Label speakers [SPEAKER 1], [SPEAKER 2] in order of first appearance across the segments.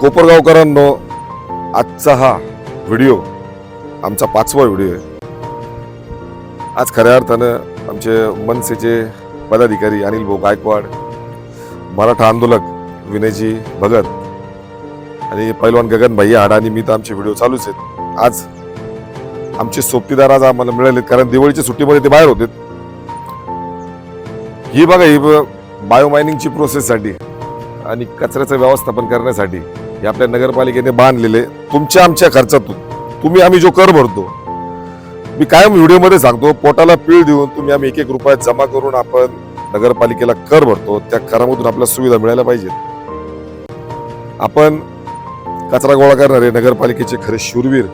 [SPEAKER 1] कोपरगावकरांनो, आजचा हा व्हिडिओ आमचा 5वा व्हिडिओ आहे. आज खऱ्या अर्थानं आमचे मनसेचे पदाधिकारी अनिल भाऊ गायकवाड, मराठा आंदोलक विनयजी भगत आणि पैलवान गगन भैया हाडा आणि मी तर आमचे व्हिडिओ चालूच आहेत. आज आमचे सोबतीदार आज आम्हाला मिळालेत कारण दिवाळीच्या सुट्टीमध्ये ते बाहेर होते. ही बघा, ही बायोमायनिंगची प्रोसेससाठी आणि कचऱ्याचं व्यवस्थापन करण्यासाठी हे आपल्या नगरपालिकेने बांधलेले तुमच्या आमच्या खर्चातून तुम्ही आम्ही जो कर भरतो, मी कायम व्हिडिओमध्ये सांगतो, पोटाला पीळ देऊन तुम्ही आम्ही 1-1 रुपया जमा करून आपण नगरपालिकेला कर भरतो. त्या करामधून आपल्याला सुविधा मिळायला पाहिजेत. आपण कचरा गोळा करणारे नगरपालिकेचे खरे शूरवीर,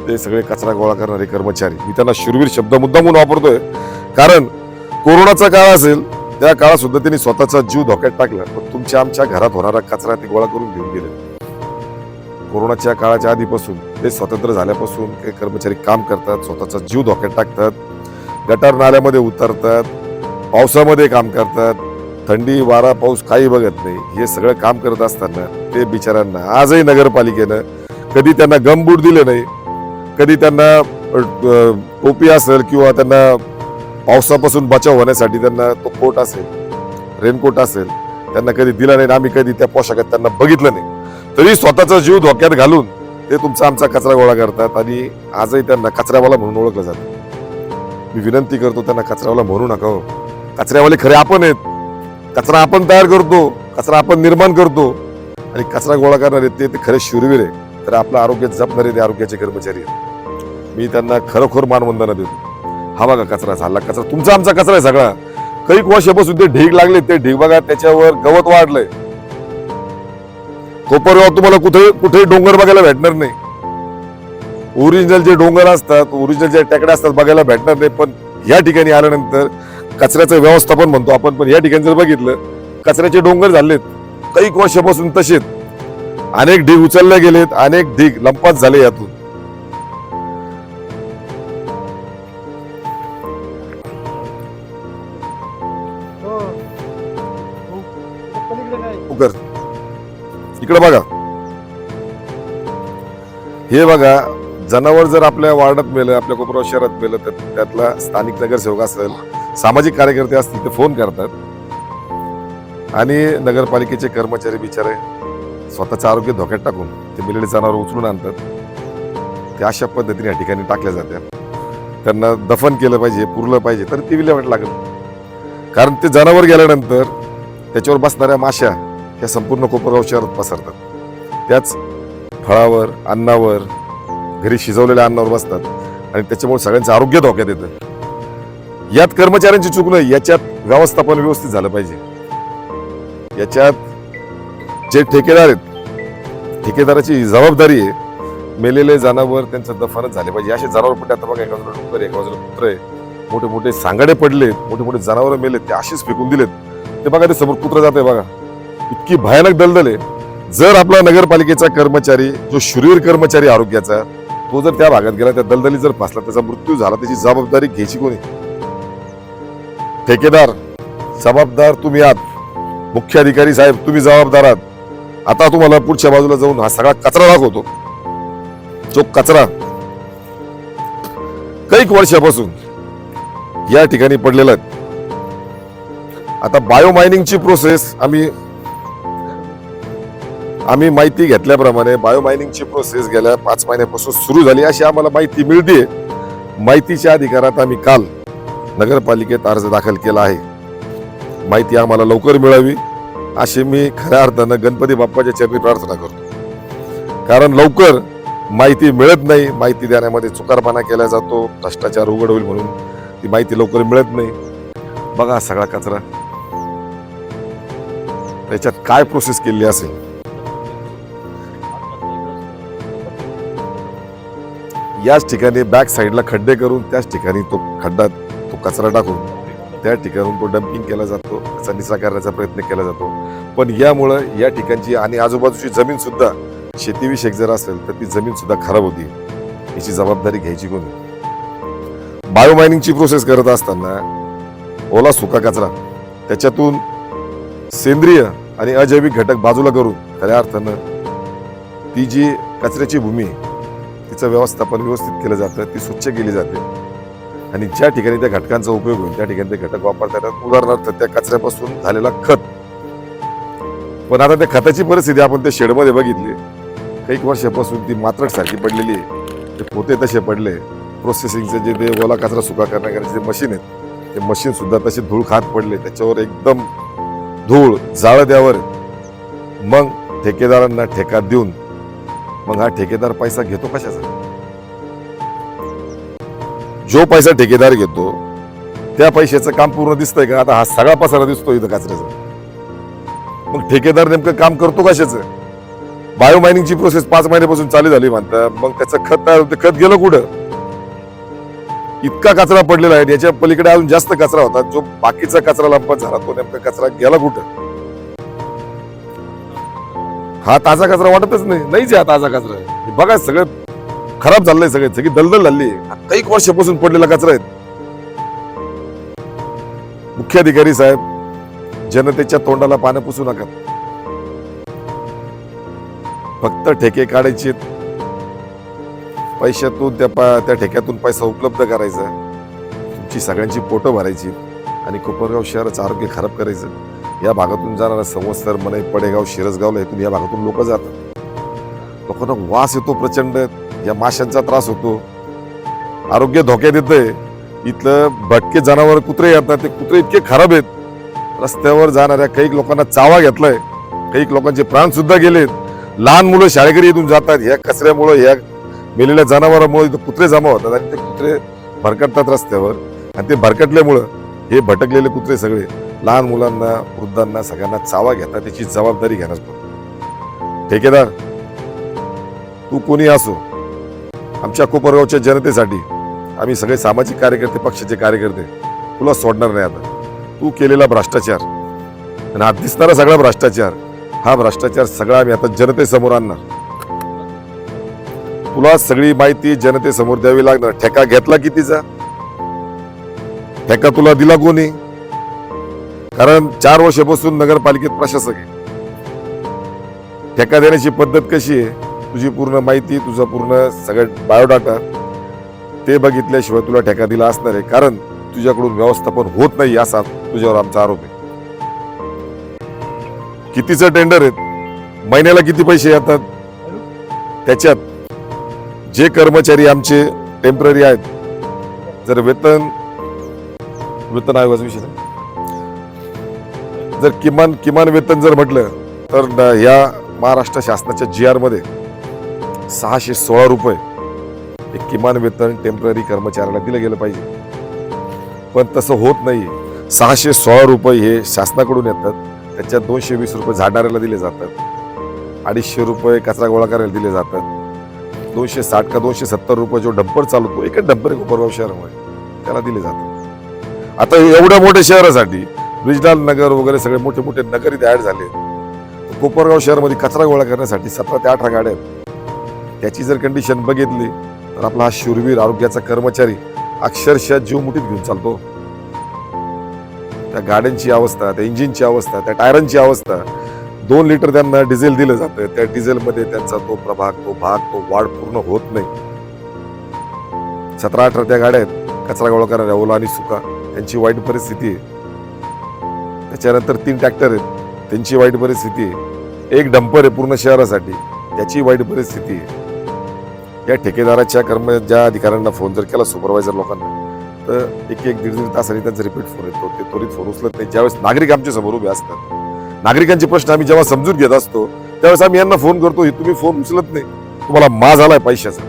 [SPEAKER 1] ते सगळे कचरा गोळा करणारे कर्मचारी. मी त्यांना शूरवीर शब्द मुद्दामून वापरतोय कारण कोरोनाचा काळ असेल त्या काळात सुद्धा त्यांनी स्वतःचा जीव धोक्यात टाकला, पण तुमच्या आमच्या घरात होणारा कचरा ते गोळा करून घेऊन गेले. कोरोनाच्या काळाच्या आधीपासून ते स्वतंत्र झाल्यापासून काही कर्मचारी काम करतात, स्वतःचा जीव धोक्यात टाकतात, गटार नाल्यामध्ये उतरतात, पावसामध्ये काम करतात, थंडी वारा पाऊस काही बघत नाही. हे सगळं काम करत असताना ते बिचाऱ्यांना आजही नगरपालिकेनं कधी त्यांना गमबूट दिले नाही, कधी त्यांना टोपी असेल किंवा त्यांना पावसापासून बचाव होण्यासाठी त्यांना तो कोट असेल, रेनकोट असेल, त्यांना कधी दिला नाही. आम्ही कधी त्या पोशाखात त्यांना बघितलं नाही, तरी स्वतःचा जीव धोक्यात घालून ते तुमचा आमचा कचरा गोळा करतात आणि आजही त्यांना कचऱ्यावाला म्हणून ओळखलं जातं. मी विनंती करतो, त्यांना कचऱ्यावाला म्हणू नका हो. कचऱ्यावाले खरे आपण आहेत. कचरा आपण तयार करतो, कचरा आपण निर्माण करतो आणि कचरा गोळा करणारे ते खरे शूरवीर आहे. तर आपलं आरोग्य जपणारे ते आरोग्याचे कर्मचारी आहेत. मी त्यांना खरोखर मानवंदना देतो. हा बघा कचरा झाला, कचरा तुमचा आमचा कचरा आहे सगळा. काही वर्षापासून ते ढीग लागले, ते ढीग बघा, त्याच्यावर गवत वाढलंय. कोपरगाव तुम्हाला कुठेही डोंगर बघायला भेटणार नाही. ओरिजिनल जे डोंगर असतात, ओरिजिनल जे टेकड्या असतात बघायला भेटणार नाही. पण या ठिकाणी आल्यानंतर कचऱ्याचं व्यवस्थापन म्हणतो आपण, पण या ठिकाणी जर बघितलं कचऱ्याचे डोंगर झालेत काही वर्षापासून. तसेच अनेक ढीग उचलले गेलेत, अनेक ढीग लंपास झाले यातून. इकडे बघा, हे बघा, जनावर जर आपल्या वार्डात मेलं, आपल्या कोपरगाव शहरात मेलं, तर त्यातला स्थानिक नगरसेवक असेल, सामाजिक कार्यकर्ते असतील, ते फोन करतात आणि नगरपालिकेचे कर्मचारी बिचारे स्वतःचं आरोग्य धोक्यात टाकून ते मेलेले जनावर उचलून आणतात. ते अशा पद्धतीने या ठिकाणी टाकल्या जातात. त्यांना दफन केलं पाहिजे, पुरलं पाहिजे, तर ती विल्हेवाट लागेल. कारण ते जनावर गेल्यानंतर त्याच्यावर बसणाऱ्या माश्या ह्या संपूर्ण कोपरगाव शहरात पसरतात. त्याच फळावर, अन्नावर, घरी शिजवलेल्या अन्नावर बसतात आणि त्याच्यामुळे सगळ्यांचं आरोग्य धोक्यात येतं. यात कर्मचाऱ्यांची चूक नाही, याच्यात व्यवस्थापन व्यवस्थित झालं पाहिजे. याच्यात जे ठेकेदार आहेत, ठेकेदाराची जबाबदारी आहे मेलेले जनावर त्यांचं दफनच झाले पाहिजे. असे जनावर पडले, आता बघा, एका बाजूला डोंगर, एका बाजूला कुत्रे आहे, मोठे मोठे सांगाडे पडलेत, मोठे मोठे जनावर मेलेत, ते असेच फेकून दिलेत. ते बघा, ते समोर कुत्रं जाते बघा, इतकी भयानक दलदल आहे. जर आपला नगरपालिकेचा कर्मचारी, जो शूरवीर कर्मचारी आरोग्याचा, तो जर त्या भागात गेला, त्या दलदली जर फसला, त्याचा मृत्यू झाला, त्याची जबाबदारी घ्यायची कोणी? ठेकेदार जबाबदार तुम्ही आहात, मुख्य अधिकारी साहेब तुम्ही जबाबदार आहात. आता तुम्हाला पुढच्या बाजूला जाऊन हा सगळा कचरा दाखवतो. जो कचरा काही वर्षापासून या ठिकाणी पडलेला आहे. आता बायोमायनिंगची प्रोसेस आम्ही माहिती घेतल्याप्रमाणे बायोमायनिंगची प्रोसेस गेल्या 5 महिन्यापासून सुरू झाली अशी आम्हाला माहिती मिळते. माहितीच्या अधिकारात आम्ही काल नगरपालिकेत अर्ज दाखल केला आहे. माहिती आम्हाला लवकर मिळावी अशी मी खऱ्या अर्थानं गणपती बाप्पाच्या चरणी प्रार्थना करतो. कारण लवकर माहिती मिळत नाही, माहिती देण्यामध्ये चुकारपणा केला जातो, भ्रष्टाचार उघड होईल म्हणून ती माहिती लवकर मिळत नाही. बघा सगळा कचरा, त्याच्यात काय प्रोसेस केली असेल. याच ठिकाणी बॅक साईडला खड्डे करून त्याच ठिकाणी तो कचरा टाकून त्या ठिकाणून तो डम्पिंग केला जातो, त्याचा निचरा करण्याचा प्रयत्न केला जातो. पण यामुळं या ठिकाणची आणि आजूबाजूची जमीन सुद्धा शेतीविषयक जर असेल तर ती जमीन सुद्धा खराब होती. याची जबाबदारी घ्यायची कोणी? बायोमायनिंगची प्रोसेस करत असताना ओला सुका कचरा त्याच्यातून सेंद्रिय आणि अजैविक घटक बाजूला करून खऱ्या अर्थानं ती जी कचऱ्याची भूमी आहे तिचं व्यवस्थापन व्यवस्थित केलं जातं, ती स्वच्छ केली जाते आणि ज्या ठिकाणी त्या घटकांचा उपयोग होईल त्या ठिकाणी ते घटक वापरता येतात. उदाहरणार्थ त्या कचऱ्यापासून झालेला खत. पण आता त्या खताची परिस्थिती आपण त्या शेडमध्ये बघितली, काही वर्षापासून ती मात्रटसारखी पडलेली आहे. ते पोते तसे पडले. प्रोसेसिंगचे जे ते ओला कचरा सुका करण्याचे जे मशीन आहेत ते मशीन सुद्धा तसे धूळ खात पडले. त्याच्यावर एकदम धूळ जाळं द्यावर. मग ठेकेदारांना ठेका देऊन मग हा ठेकेदार पैसा घेतो कशाचा? जो पैसा ठेकेदार घेतो त्या पैशाचं काम पूर्ण दिसतंय का? आता हा सगळा पसारा दिसतो इथं कचऱ्याचा. मग ठेकेदार नेमकं काम करतो कशाचं? बायो मायनिंगची प्रोसेस 5 महिन्यापासून चालू झाली म्हणतात, मग त्याचं खत तयार होतं. खत गेलं कुठं? इतका कचरा पडलेला आहे, याच्या पलीकडे अजून जास्त कचरा होता. जो बाकीचा कचरा लंपास झाला तो नेमका कचरा गेला कुठं? हा ताजा कचरा वाटतच नाहीच हा ताजा कचरा आहे. हे बघा सगळं खराब झालंय, सगळी दलदल झाली. काही वर्षापासून पडलेला कचरा आहे. मुख्याधिकारी साहेब, जनतेच्या तोंडाला पानं पुसू नका. फक्त ठेके काढायचे, पैशातून त्या ठेक्यातून पैसा उपलब्ध करायचा, तुमची सगळ्यांची पोटं भरायची आणि कोपरगाव शहराचं आरोग्य खराब करायचं. या भागातून जाणारा संवत्सर, मनई, पडेगाव, शिरसगावला इथून या भागातून लोक जातात. लोकांना वास येतो प्रचंड, या माशांचा त्रास होतो, आरोग्य धोक्यात येतंय. इथलं भटके जनावर कुत्रे येतात, ते कुत्रे इतके खराब आहेत. रस्त्यावर जाणाऱ्या काही लोकांना चावा घेतलाय, काही लोकांचे प्राण सुद्धा गेलेत. लहान मुलं शाळेकडे इथून जातात. ह्या कचऱ्यामुळे, ह्या मेलेल्या जनावरांमुळे इथं कुत्रे जमा होतात आणि ते कुत्रे भरकटतात रस्त्यावर. आणि ते भरकटल्यामुळं हे भटकलेले कुत्रे सगळे लहान मुलांना, वृद्धांना, सगळ्यांना चावा घेतात. त्याची जबाबदारी घेणार पण ठेकेदार तू कोणी असो, आमच्या कोपरगावच्या जनतेसाठी आम्ही सगळे सामाजिक कार्यकर्ते, पक्षाचे कार्यकर्ते तुला सोडणार नाही. आता तू केलेला भ्रष्टाचार आणि हा दिसणारा सगळा भ्रष्टाचार, हा भ्रष्टाचार सगळा आम्ही आता जनतेसमोर आणणार. तुला सगळी माहिती जनतेसमोर द्यावी लागणार. ठेका घेतला कितीचा? ठेका तुला दिला कोणी? कारण 4 वर्षापासून नगरपालिकेत प्रशासक आहे. ठेका देण्याची पद्धत कशी आहे, तुझी पूर्ण माहिती, तुझा पूर्ण सगळं बायोडाटा ते बघितल्याशिवाय तुला ठेका दिला असणार आहे. कारण तुझ्याकडून व्यवस्थापन होत नाही असा तुझ्यावर आमचा आरोप आहे. कितीचं टेंडर आहेत, महिन्याला किती पैसे येतात, त्याच्यात जे कर्मचारी आमचे टेम्पररी आहेत, जर वेतन आयोगाचा विषय जर किमान वेतन जर म्हटलं तर या महाराष्ट्र शासनाच्या GR मध्ये 616 रुपये एक किमान वेतन टेम्पररी कर्मचाऱ्याला दिलं गेलं पाहिजे. पण तसं होत नाही. 616 रुपये हे शासनाकडून येतात, त्याच्यात 220 रुपये झाडणाऱ्याला दिले जातात, 250 रुपये कचरा गोळा करायला दिले जातात, 260 का 270 रुपये जो डंपर चालवतो, एकच डंपर आहे कोपरगाव शहरामध्ये, त्याला दिले जातात. आता एवढ्या मोठ्या शहरासाठी ब्रिजलाल नगर वगैरे सगळे मोठे मोठे नगर इथे ऍड झाले. कोपरगाव शहरामध्ये कचरा गोळा करण्यासाठी 17 ते 18 गाड्या आहेत. त्याची जर कंडिशन बघितली तर आपला हा शूरवीर आरोग्याचा कर्मचारी अक्षरशः जीव मुठीत घेऊन चालतो. त्या गाड्यांची अवस्था, त्या इंजिनची अवस्था, त्या टायरांची अवस्था, 2 लिटर त्यांना डिझेल दिलं जातं. त्या डिझेलमध्ये त्यांचा तो वाढ पूर्ण होत नाही. 17-18 त्या गाड्या आहेत कचरा गोळा करणाऱ्या, ओला आणि सुका, त्यांची वाईट परिस्थिती आहे. त्याच्यानंतर 3 ट्रॅक्टर आहेत, त्यांची वाईट परिस्थिती आहे. 1 डंपर आहे पूर्ण शहरासाठी, त्याची वाईट परिस्थिती आहे. या ठेकेदाराच्या ज्या अधिकाऱ्यांना फोन जर केला, सुपरवायझर लोकांना, तर 1-1-1.5 तासांनी त्यांचा रिपीट फोन येतो. ते त्वरित फोन उचलत नाही. ज्यावेळेस नागरिक आमच्या समोर उभे असतात, नागरिकांचे प्रश्न आम्ही जेव्हा समजून घेत असतो, त्यावेळेस आम्ही यांना फोन करतो, तुम्ही फोन उचलत नाही. तुम्हाला माज आलाय पैशाचा,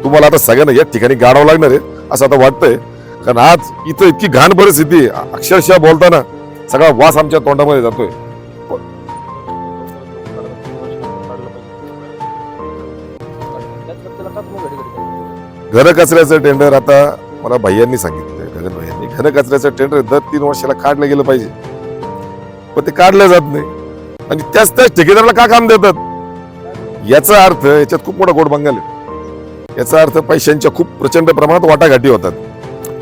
[SPEAKER 1] तुम्हाला आता सगळ्यांना या ठिकाणी गाडावं लागणार आहे असं आता वाटतंय. कारण आज इथं इतकी घाण परिस्थिती आहे, अक्षरशः बोलताना सगळा वास आमच्या तोंडामध्ये जातोय. घन कचऱ्याचं टेंडर आता मला भैयांनी सांगितलंय, गगन भैयांनी, घन कचऱ्याचं टेंडर दर 3 वर्षाला काढलं गेलं पाहिजे, पण ते काढलं जात नाही. आणि त्याच ठेकेदाराला का काम देतात? याचा अर्थ याच्यात खूप मोठा गोडबंगाल आहे. याचा अर्थ पैशांच्या खूप प्रचंड प्रमाणात वाटाघाटी होतात,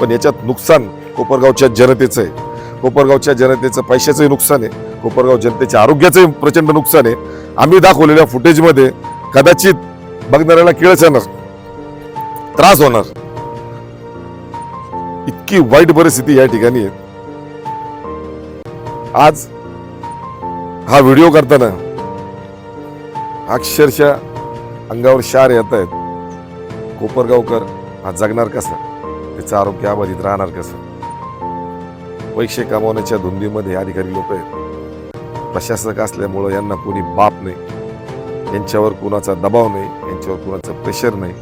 [SPEAKER 1] पण याच्यात नुकसान कोपरगावच्या जनतेचं आहे. कोपरगावच्या जनतेचं पैशाचंही नुकसान आहे, कोपरगाव जनतेच्या आरोग्याचंही प्रचंड नुकसान आहे. आम्ही दाखवलेल्या फुटेजमध्ये कदाचित बघणाऱ्याला किळस येणार, त्रास होणार. इतकी वाईट परिस्थिती या ठिकाणी आहे. आज हा व्हिडिओ करताना अक्षरशः अंगावर शार येत आहेत. कोपरगावकर हा जगणार कसा, त्याचं आरोग्य अबाधित राहणार कसं. पैसे कमावण्याच्या धुंदीमध्ये अधिकारी लोक आहेत. प्रशासक असल्यामुळं यांना कोणी बाप नाही, यांच्यावर कुणाचा दबाव नाही, यांच्यावर कुणाचं प्रेशर नाही.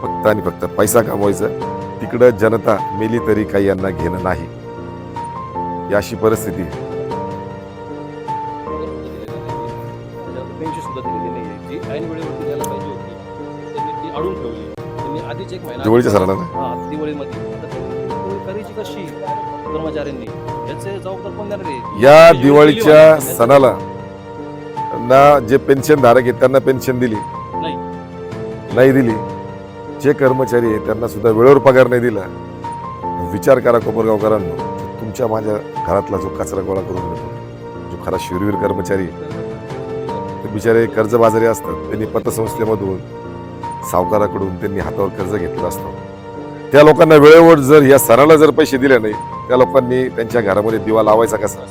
[SPEAKER 1] फक्त आणि फक्त पैसा कमवायचा. तिकडं जनता मेली तरी काही यांना घेणं नाही. ही अशी परिस्थिती आहे.
[SPEAKER 2] पेन्शन सुद्धा दिलेली नाहीये, जी ऐन वेळेवरती द्यायला पाहिजे होती त्यांनी ती अडून ठेवली. त्यांनी आधीच एक महिना
[SPEAKER 1] दिवाळीच्या सणाला ना
[SPEAKER 2] हा दिवाळीमध्ये आता त्यांनी करायची कशी कर्मचाऱ्यांनी, याचे जबाबदार कोण देणार आहे?
[SPEAKER 1] या दिवाळीच्या सणाला ना जे पेन्शन धारक आहेत त्यांना पेन्शन दिली नाही दिली. जे कर्मचारी आहेत त्यांना सुद्धा वेळेवर पगार नाही दिला. विचार करा कोपरगावकरांनो, तुमच्या माझ्या घरातला जो कचरा गोळा करून देतो, जो खरा शूरवीर कर्मचारी, ते बिचारे कर्जबाजारी असतात. त्यांनी पतसंस्थेमधून सावकाराकडून त्यांनी हातावर कर्ज घेतलं असतं. त्या लोकांना वेळेवर जर या सणाला जर पैसे दिले नाही, त्या लोकांनी त्यांच्या घरामध्ये दिवा लावायचा कसा?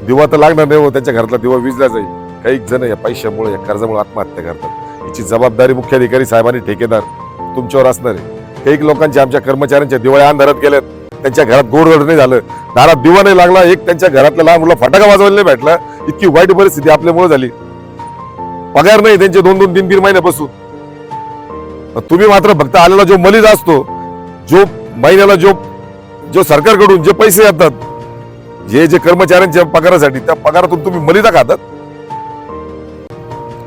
[SPEAKER 1] दिवा तर लागणार नाही हो, त्यांच्या घरातला दिवा विजला जाईल. काही जण या पैशामुळे या कर्जामुळे आत्महत्या करतात. याची जबाबदारी मुख्याधिकारी साहेबांनी, ठेकेदार तुमच्यावर असणार आहे. काही लोकांच्या, आमच्या कर्मचाऱ्यांच्या दिवाळ्या अंधारात गेल्यात, त्यांच्या घरात गोडधोड नाही झालं, दारात दिवा नाही लागला, एक त्यांच्या घरातल्या लहान मुलं फटाका वाजवायला नाही भेटला. इतकी वाईट परिस्थिती आपल्यामुळे झाली. पगार नाही त्यांचे 2-2, 3-3 महिन्यापासून. तुम्ही मात्र फक्त आलेला जो मलिदा असतो, जो महिन्याला जो सरकारकडून जे पैसे येतात, जे कर्मचाऱ्यांच्या पगारासाठी, त्या पगारातून तुम्ही मलिदा खातात.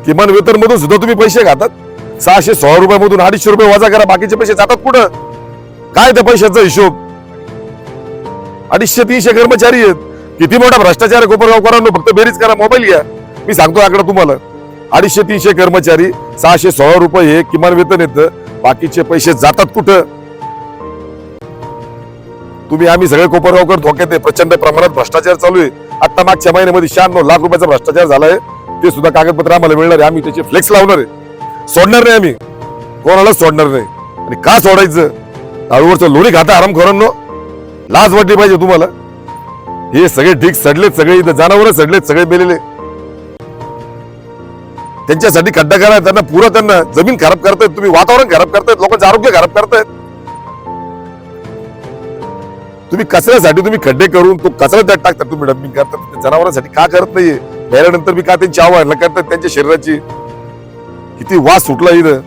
[SPEAKER 1] किमान वेतन मधून सुद्धा तुम्ही पैसे खातात. 616 रुपयामधून 250 रुपये वजा करा, बाकीचे पैसे जातात कुठं? काय त्या पैशाचा हिशोब? 250-300 कर्मचारी आहेत. किती मोठा भ्रष्टाचार आहे कोपरगावकरांनो, फक्त बेरीज करा, मोबाईल घ्या. मी सांगतो आकडा तुम्हाला. 250-300 कर्मचारी, 616 रुपये हे किमान वेतन येतं, बाकीचे पैसे जातात कुठं? तुम्ही आम्ही सगळे कोपरगावकर धोक्यात आहे. प्रचंड प्रमाणात भ्रष्टाचार चालू आहे. आता मागच्या महिन्यामध्ये 96 लाख रुपयाचा भ्रष्टाचार झालाय. ते सुद्धा कागदपत्र आम्हाला मिळणार आहे. आम्ही त्याचे फ्लेक्स लावणार आहे. सोडणार नाही, आम्ही कोणालाच सोडणार नाही. आणि का सोडायचं? ताळूवरचं लोणी खाता हरामखोरांनो, लाज वाटली पाहिजे तुम्हाला. हे सगळे ढीक सडलेत, सगळे इथं जनावर सडलेत, सगळे मेलेले. त्यांच्यासाठी खड्डा करा, त्यांना पुरा, त्यांना जमीन खराब करतायत तुम्ही, वातावरण खराब करतायत, लोकांचं आरोग्य खराब करतायत. तुम्ही कचऱ्यासाठी तुम्ही खड्डे करून तो कचरा त्यात टाकतात, तुम्ही डम्पिंग करतात. जनावरांसाठी का करत नाहीये? मेल्यानंतर मी का त्यांची आवाहन करतात? त्यांच्या शरीराची किती वास सुटला इथं.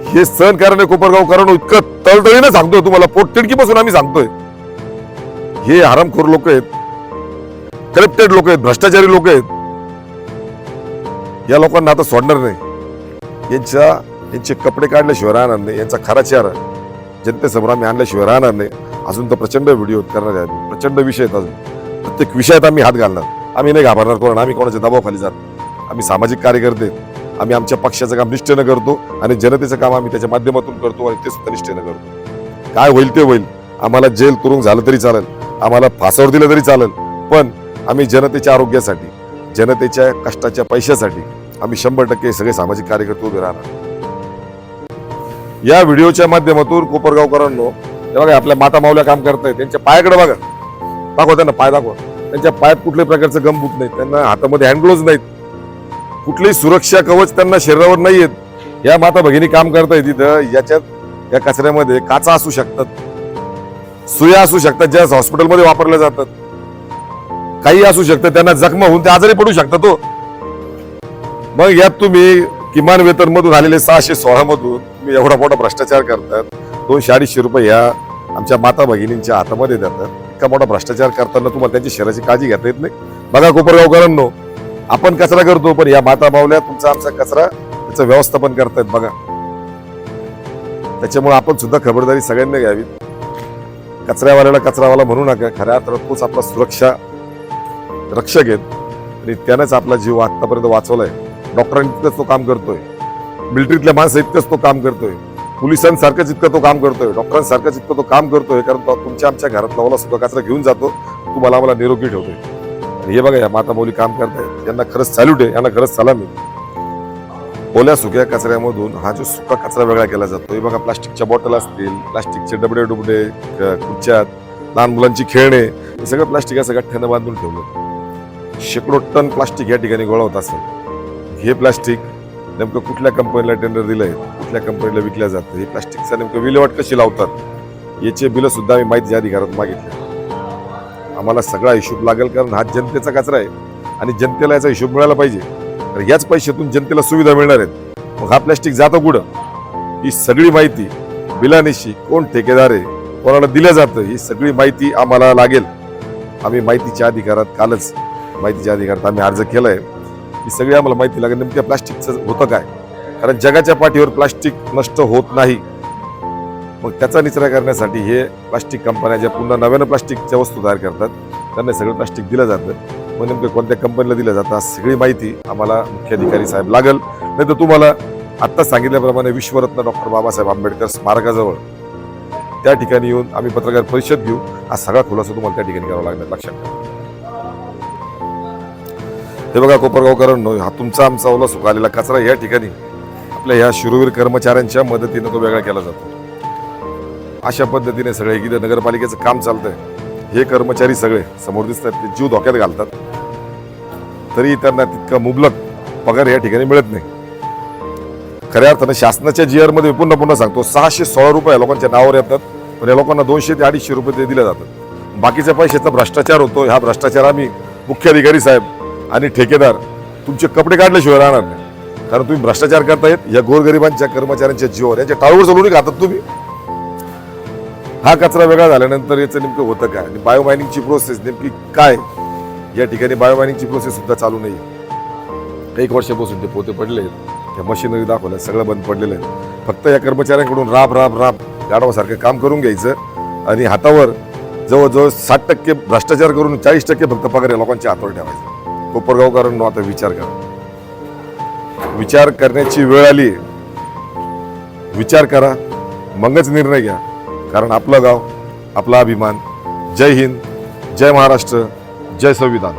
[SPEAKER 1] हे सहन करणे कोपरगावकरांनो इतकं तळतळीनं सांगतोय तुम्हाला, पोटतिडकीपासून आम्ही सांगतोय. हे हरामखोर लोक आहेत, करप्टेड लोक आहेत, भ्रष्टाचारी लोक आहेत. या लोकांना आता सोडणार नाही. यांचे कपडे काढल्याशिवाय राहणार नाही. यांचा खरा चेहरा जनतेसमोर आम्ही आणल्याशिवाय राहणार नाही. अजून तर प्रचंड व्हिडिओ करणार आहे, प्रचंड विषय आहेत. अजून प्रत्येक विषयात आम्ही हात घालणार. आम्ही नाही घाबरणार कोणाला. आम्ही कोणाच्या दबावाखाली जात. आम्ही सामाजिक कार्यकर्ते. आम्ही आमच्या पक्षाचं काम निष्ठेनं करतो आणि जनतेचं काम आम्ही त्याच्या माध्यमातून करतो आणि ते सुद्धा निष्ठेनं करतो. काय होईल ते होईल. आम्हाला जेल तुरुंग झालं तरी चालेल, आम्हाला फासावर दिलं तरी चालेल, पण आम्ही जनतेच्या आरोग्यासाठी, जनतेच्या कष्टाच्या पैशासाठी आम्ही 100% सगळे सामाजिक कार्यकर्ते उभे राहणार. या व्हिडिओच्या माध्यमातून कोपरगावकरांनो, बघा आपल्या माता माऊल्या काम करतायत, त्यांच्या पायाकडे बघा, दाखवा त्यांना पाय दाखवा. त्यांच्या पायात कुठल्याही प्रकारचं गमबूत नाही, त्यांना हातामध्ये हँडग्लोव्ज नाहीत, कुठलीही सुरक्षा कवच त्यांना शरीरावर नाहीयेत. या माता भगिनी काम करतायत तिथं. याच्यात या कचऱ्यामध्ये काचा असू शकतात, सुया असू शकतात, ज्या हॉस्पिटलमध्ये वापरल्या जातात, काही असू शकतं. त्यांना जखमा होऊन ते आजारी पडू शकतात तो. मग यात तुम्ही किमान वेतन मधून आलेले 616 मधून तुम्ही एवढा मोठा भ्रष्टाचार करतात. 200-250 रुपये ह्या आमच्या माता भगिनींच्या हातामध्ये देतात. इतका मोठा भ्रष्टाचार करताना तुम्हाला त्यांच्या शरीराची काळजी घेता येत नाही. बघा कोपरगावकरांनो, आपण कचरा करतो, पण या माता माऊल्या तुमचा आमचा कचरा त्याचं व्यवस्थापन करतायत बघा. त्याच्यामुळे आपण सुद्धा खबरदारी सगळ्यांनी घ्यावी. कचऱ्यावाल्याला कचरावाला म्हणू नका. खऱ्या अर्थात तोच आपला सुरक्षा रक्षक आहेत आणि त्यानेच आपला जीव आतापर्यंत वाचवलाय. डॉक्टरांनी इतकंच तो काम करतोय, मिलिटरीतल्या माणसं इतकंच तो काम करतोय, पोलिसांसारखंच इतकं तो काम करतोय, डॉक्टरांसारखंच इतकं तो काम करतोय. कारण तो तुमच्या आमच्या घरातला ओला सुद्धा कचरा घेऊन जातो, तुम्हाला आम्हाला निरोगी ठेवतोय. आणि हे बघा या माता माऊली काम करतायत, यांना खरंच सॅल्यूट आहे, यांना खरंच सलामी. ओल्या सुक्या कचऱ्यामधून हा जो सुका कचरा वेगळा केला जातो. हे बघा, प्लास्टिकच्या बॉटल असतील, प्लास्टिकचे डबडे डुबडे, खुर्च्या, लहान मुलांची खेळणे, हे सगळं प्लास्टिक असं गठ्ठ्यानं बांधून ठेवलं. शेकडो टन प्लास्टिक या ठिकाणी गोळा होत असेल. हे प्लास्टिक नेमकं कुठल्या कंपनीला टेंडर दिलंय, कुठल्या कंपनीला विकल्या जातं, हे प्लास्टिकचं नेमकं विल्हेवाट कशी लावतात, याचे बिलं सुद्धा आम्ही माहिती अधिकारात मागितले. आम्हाला सगळा हिशोब लागेल, कारण हा जनतेचा कचरा आहे आणि जनतेला याचा हिशोब मिळाला पाहिजे. तर याच पैशातून जनतेला सुविधा मिळणार आहेत. मग हा प्लास्टिक जातं कुठं, ही सगळी माहिती बिलानिशी कोण ठेकेदार आहे, कोणाला दिलं जातं, ही सगळी माहिती आम्हाला लागेल. आम्ही माहितीच्या अधिकारात कालच माहितीच्या अधिकारात आम्ही अर्ज केलाय. ही सगळी आम्हाला माहिती लागेल नेमक्या प्लास्टिकचं होतं काय, कारण जगाच्या पाठीवर प्लास्टिक नष्ट होत नाही. मग त्याचा निचरा करण्यासाठी हे प्लास्टिक कंपन्या ज्या पुन्हा नव्यानं प्लास्टिकच्या वस्तू तयार करतात, त्यांना सगळं प्लास्टिक दिलं जातं. मग नेमकं कोणत्या कंपनीला दिलं जातं, सगळी माहिती आम्हाला मुख्याधिकारी साहेब लागेल. नाही तर तुम्हाला आत्ता सांगितल्याप्रमाणे विश्वरत्न डॉक्टर बाबासाहेब आंबेडकर स्मारकाजवळ त्या ठिकाणी येऊन आम्ही पत्रकार परिषद घेऊ. हा सगळा खुलासा तुम्हाला त्या ठिकाणी करावा लागणार, लक्षात ठेवा. हे बघा कोपरगावकरांनो, हा तुमचा आमचा ओला सुका आलेला कचरा या ठिकाणी आपल्या ह्या शूरवीर कर्मचाऱ्यांच्या मदतीने तो वेगळा केला जातो. अशा पद्धतीने सगळे इथं नगरपालिकेचं काम चालतंय. हे कर्मचारी सगळे समोर दिसतात, ते जीव धोक्यात घालतात, तरी त्यांना तितका मुबलक पगार या ठिकाणी मिळत नाही. खऱ्या अर्थानं शासनाच्या GR मध्ये पुन्हा पुन्हा सांगतो, 616 रुपये लोकांच्या नावावर येतात, पण या लोकांना 200 ते 250 रुपये ते दिले जातात. बाकीच्या पैशाचा भ्रष्टाचार होतो. हा भ्रष्टाचार आम्ही मुख्याधिकारी साहेब आणि ठेकेदार तुमचे कपडे काढल्याशिवाय राहणार नाही, कारण तुम्ही भ्रष्टाचार करतायत या गोरगरिबांच्या कर्मचाऱ्यांच्या जीवावर, यांच्या टाळूवर चालून खातात तुम्ही. हा कचरा वेगळा झाल्यानंतर याचं नेमकं होतं काय, आणि बायोमायनिंगची प्रोसेस नेमकी काय, या ठिकाणी बायोमायनिंगची प्रोसेस सुद्धा चालू नाही. 1 वर्षापासून ते पोते पडले, त्या मशिनरी दाखवल्या, सगळं बंद पडलेलं आहे. फक्त या कर्मचाऱ्यांकडून राब गाढवासारखं काम करून घ्यायचं आणि हातावर जवळजवळ 60% भ्रष्टाचार करून 40% फक्त पगार या लोकांच्या हातावर ठेवायचं. कोपरगावकरांनो, आता विचार करा. विचार करण्याची वेळ आली. विचार करा, मगच निर्णय घ्या, कारण आपलं गाव, आपला अभिमान. जय हिंद, जय महाराष्ट्र, जय संविधान.